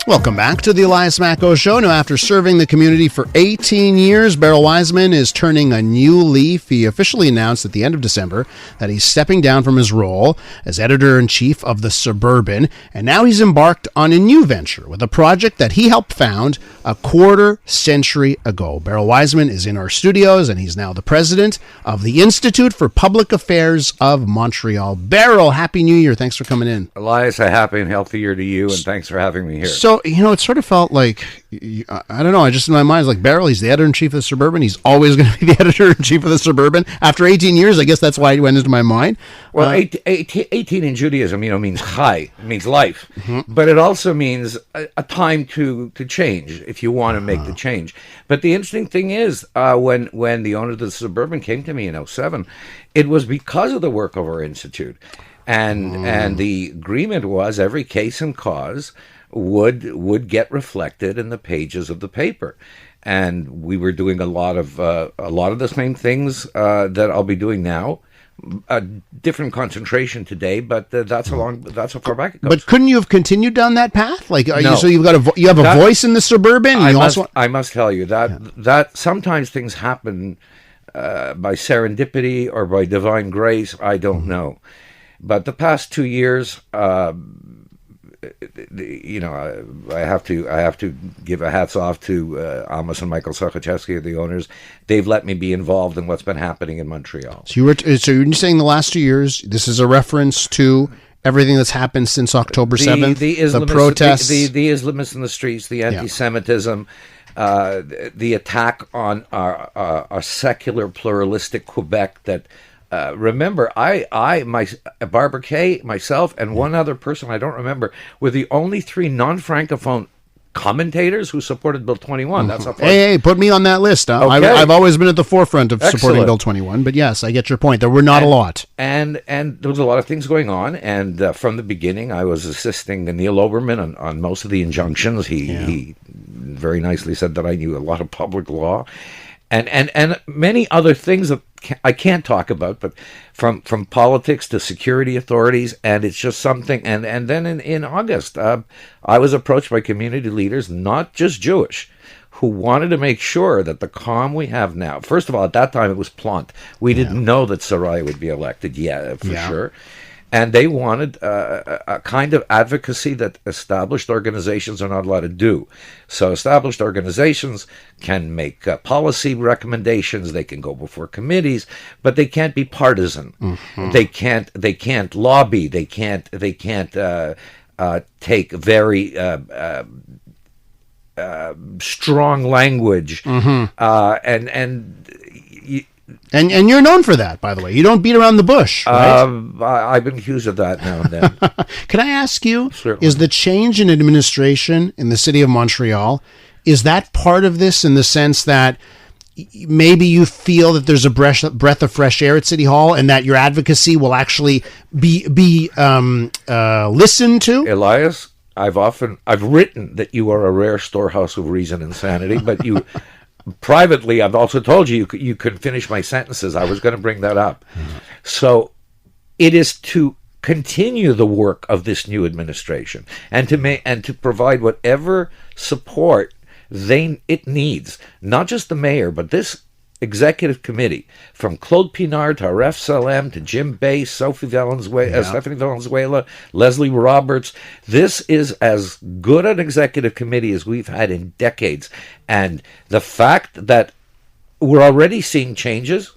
Welcome back to the Elias Macko Show. Now, after serving the community for 18 years, Beryl Wajsman is turning a new leaf. He officially announced at the end of December that he's stepping down from his role as Editor-In-Chief of The Suburban, and now he's embarked on a new venture with a project that he helped found a quarter century ago. Beryl Wajsman is in our studios, and he's now the president of the Institute for Public Affairs of Montreal. Beryl, Happy New Year. Thanks for coming in. Elias, a happy and healthy year to you, and thanks for having me here. So, it sort of felt like, I don't know, I just in my mind, it's like Beryl, he's the editor-in-chief of The Suburban. He's always going to be the editor-in-chief of The Suburban. After 18 years, I guess that's why it went into my mind. Well, 18 in Judaism, means chai, it means life. Mm-hmm. But it also means a time to change, if you want to make the change. But the interesting thing is, when the owner of The Suburban came to me in 2007, it was because of the work of our institute. And the agreement was every case and cause would get reflected in the pages of the paper, and we were doing a lot of the same things that I'll be doing now. A different concentration today, but that's how far back it goes. But couldn't you have continued down that path? Like, no. So you have a voice in The Suburban. I must tell you that sometimes things happen by serendipity or by divine grace. I don't know, but the past 2 years. I have to give a hats off to Amos and Michael Sochachevsky, the owners. They've let me be involved in what's been happening in Montreal. So you're saying the last 2 years. This is a reference to everything that's happened since October 7th. The protests, the Islamists in the streets, the anti-Semitism, the attack on our secular, pluralistic Quebec that. Remember, Barbara Kay, myself, and one other person I don't remember were the only three non-francophone commentators who supported Bill 21. That's how far. Hey, put me on that list. Huh? Okay. I've always been at the forefront of supporting Bill 21, but yes, I get your point. There were not a lot. And there was a lot of things going on, and from the beginning, I was assisting Neil Oberman on most of the injunctions. He very nicely said that I knew a lot of public law. And many other things that I can't talk about, but from politics to security authorities, and it's just something. And then in August, I was approached by community leaders, not just Jewish, who wanted to make sure that the calm we have now. First of all, at that time it was Plant. We didn't know that Soraya would be elected, sure. And they wanted a kind of advocacy that established organizations are not allowed to do. So established organizations can make policy recommendations. They can go before committees, but they can't be partisan. Mm-hmm. They can't lobby. They can't take very strong language. Mm-hmm. And you're known for that, by the way. You don't beat around the bush, right? I've been accused of that now and then. Can I ask you, Certainly. Is the change in administration in the city of Montreal, is that part of this in the sense that maybe you feel that there's a breath of fresh air at City Hall and that your advocacy will actually be listened to? Elias, I've written that you are a rare storehouse of reason and sanity, but you... Privately, I've also told you could finish my sentences. I was going to bring that up. So it is to continue the work of this new administration and to provide whatever support it needs, not just the mayor, but this executive committee, from Claude Pinard to Aref Salem to Jim Bay, Stephanie Valenzuela, Leslie Roberts. This is as good an executive committee as we've had in decades. And the fact that we're already seeing changes,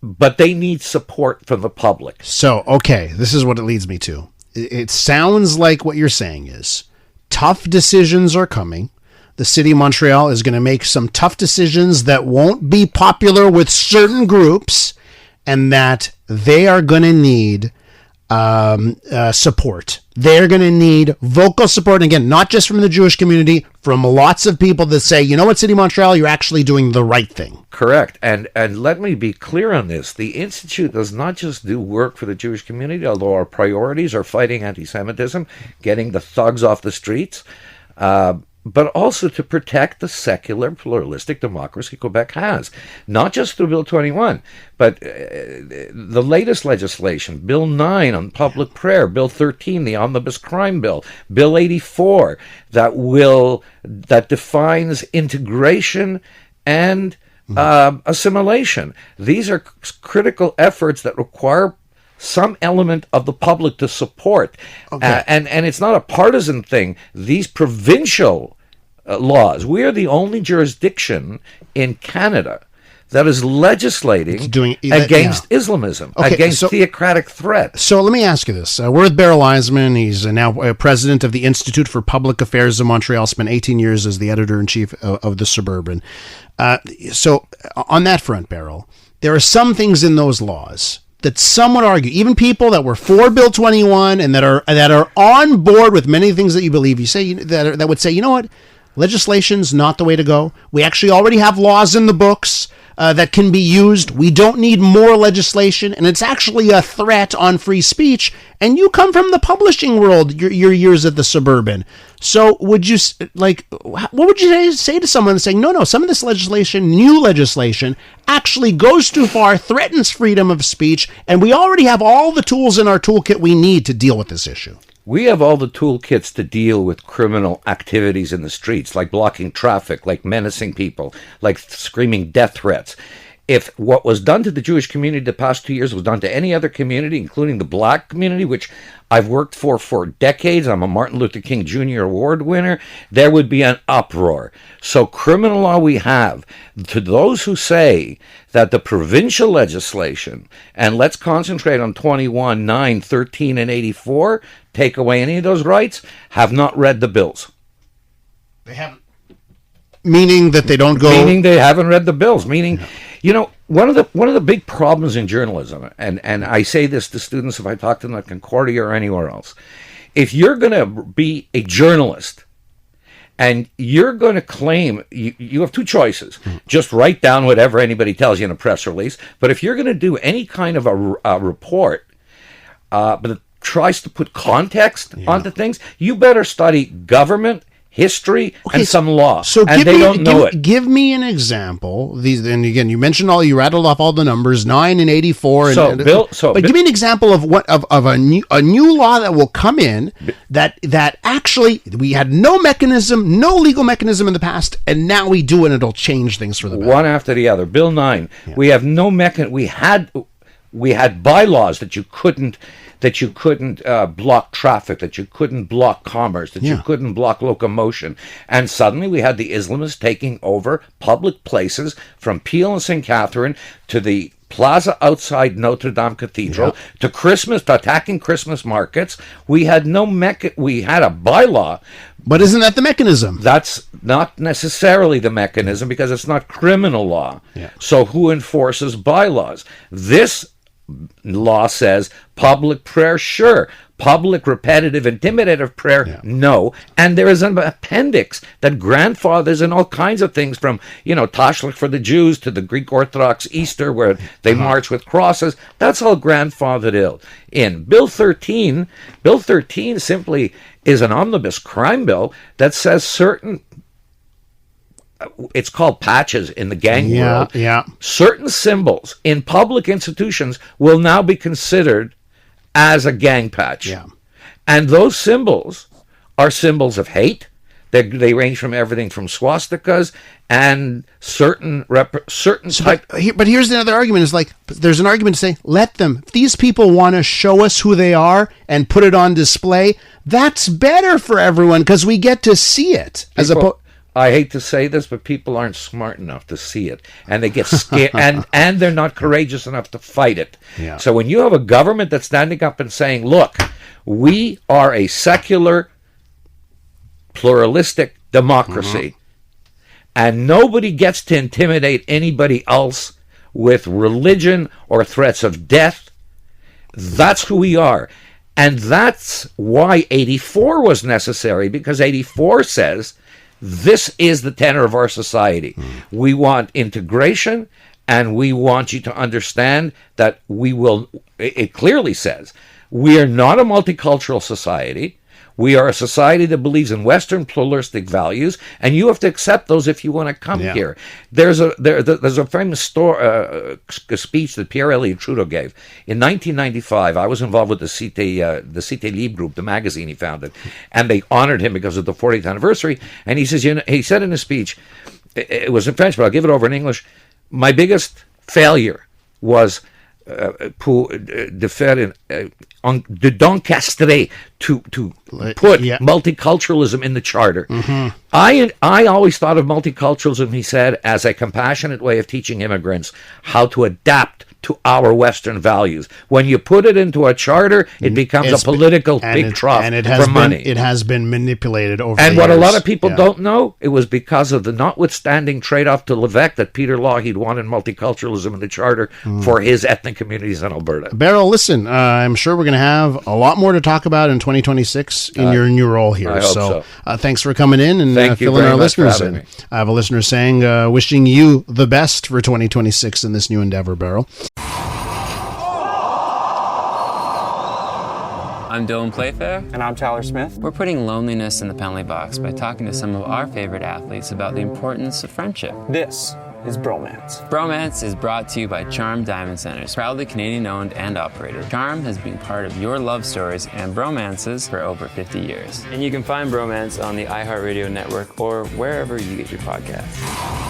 but they need support from the public. So, okay, this is what it leads me to. It sounds like what you're saying is tough decisions are coming. The city of Montreal is going to make some tough decisions that won't be popular with certain groups, and that they are going to need support. They're going to need vocal support. And again, not just from the Jewish community, from lots of people that say, you know what, City of Montreal, you're actually doing the right thing. Correct. And let me be clear on this. The Institute does not just do work for the Jewish community, although our priorities are fighting anti-Semitism, getting the thugs off the streets, but also to protect the secular pluralistic democracy Quebec has. Not just through Bill 21, but the latest legislation, Bill 9 on public prayer, Bill 13, the Omnibus Crime Bill, Bill 84, that defines integration and assimilation. These are critical efforts that require some element of the public to support. Okay. And it's not a partisan thing. These provincial laws, we are the only jurisdiction in Canada that is legislating against Islamism, against theocratic threats. So let me ask you this. We're with Beryl Wajsman. He's now president of the Institute for Public Affairs of Montreal, spent 18 years as the editor-in-chief of The Suburban. So on that front, Beryl, there are some things in those laws that some would argue, even people that were for Bill 21 and that are on board with many things that you believe, that would say, you know what, legislation's not the way to go. We actually already have laws in the books that can be used. We don't need more legislation, and it's actually a threat on free speech. And you come from the publishing world, your years at the Suburban. So would you, what would you say to someone saying, no, some of this legislation, new legislation, actually goes too far, threatens freedom of speech, and we already have all the tools in our toolkit we need to deal with this issue? We have all the toolkits to deal with criminal activities in the streets, like blocking traffic, like menacing people, like screaming death threats. If what was done to the Jewish community the past 2 years was done to any other community, including the black community, which I've worked for decades, I'm a Martin Luther King Jr. Award winner, there would be an uproar. So criminal law we have, to those who say that the provincial legislation, and let's concentrate on 21, 9, 13, and 84, take away any of those rights, have not read the bills. They haven't. Meaning that they don't go... Meaning they haven't read the bills. Meaning... No. You know, one of the big problems in journalism, and I say this to students if I talk to them at Concordia or anywhere else, if you're going to be a journalist and you're going to claim, you have two choices. Just write down whatever anybody tells you in a press release, but if you're going to do any kind of a report, but it tries to put context onto things, you better study government, history, and some law. So and they don't know it. Give me an example. And again, you mentioned you rattled off all the numbers, 9 and 84. But give me an example of a new law that will come in that actually we had no legal mechanism in the past, and now we do, and it'll change things for the better. One after the other. Bill 9. Yeah. We have no mechanism. We had bylaws that you couldn't block traffic, that you couldn't block commerce, that you couldn't block locomotion. And suddenly we had the Islamists taking over public places from Peel and St. Catherine to the plaza outside Notre Dame Cathedral to attacking Christmas markets. We had we had a bylaw. But isn't that the mechanism? That's not necessarily the mechanism because it's not criminal law. Yeah. So who enforces bylaws? This law says public prayer, sure. Public, repetitive, intimidative prayer, no. And there is an appendix that grandfathers in all kinds of things from, Tashlich for the Jews to the Greek Orthodox Easter where they march with crosses. That's all grandfathered in. Bill 13 simply is an omnibus crime bill that says certain... It's called patches in the gang world. Yeah. Certain symbols in public institutions will now be considered as a gang patch. Yeah. And those symbols are symbols of hate. They range from everything from swastikas and certain type. But here's another argument: is there's an argument to say, let them. If these people want to show us who they are and put it on display, that's better for everyone because we get to see it. I hate to say this, but people aren't smart enough to see it, and they get scared, and they're not courageous enough to fight it. Yeah. So when you have a government that's standing up and saying, look, we are a secular, pluralistic democracy, and nobody gets to intimidate anybody else with religion or threats of death, that's who we are. And that's why 84 was necessary, because 84 says... This is the tenor of our society. We want integration, and we want you to understand that it clearly says, we are not a multicultural society. We are a society that believes in Western pluralistic values, and you have to accept those if you want to come here. There's a famous speech that Pierre-Elliott Trudeau gave in 1995. I was involved with the Cité Libre group, the magazine he founded, and they honored him because of the 40th anniversary. And he says, he said in his speech, it was in French, but I'll give it over in English. My biggest failure was d'encastrer, to put multiculturalism in the charter. I always thought of multiculturalism, he said, as a compassionate way of teaching immigrants how to adapt to our Western values. When you put it into a charter, it becomes a political big trough for money. It has been manipulated over And the what years. a lot of people don't know, it was because of the notwithstanding trade-off to Levesque that Peter Lougheed wanted multiculturalism in the charter for his ethnic communities in Alberta. Beryl, listen, I'm sure we're going to have a lot more to talk about in 2026 in your new role here. I hope so. Thanks for coming in and filling our listeners in. I have a listener saying, wishing you the best for 2026 in this new endeavor, Beryl. I'm Dylan Playfair. And I'm Tyler Smith. We're putting loneliness in the penalty box by talking to some of our favorite athletes about the importance of friendship. This is Bromance. Bromance is brought to you by Charm Diamond Centers, proudly Canadian-owned and operated. Charm has been part of your love stories and bromances for over 50 years. And you can find Bromance on the iHeartRadio network or wherever you get your podcasts.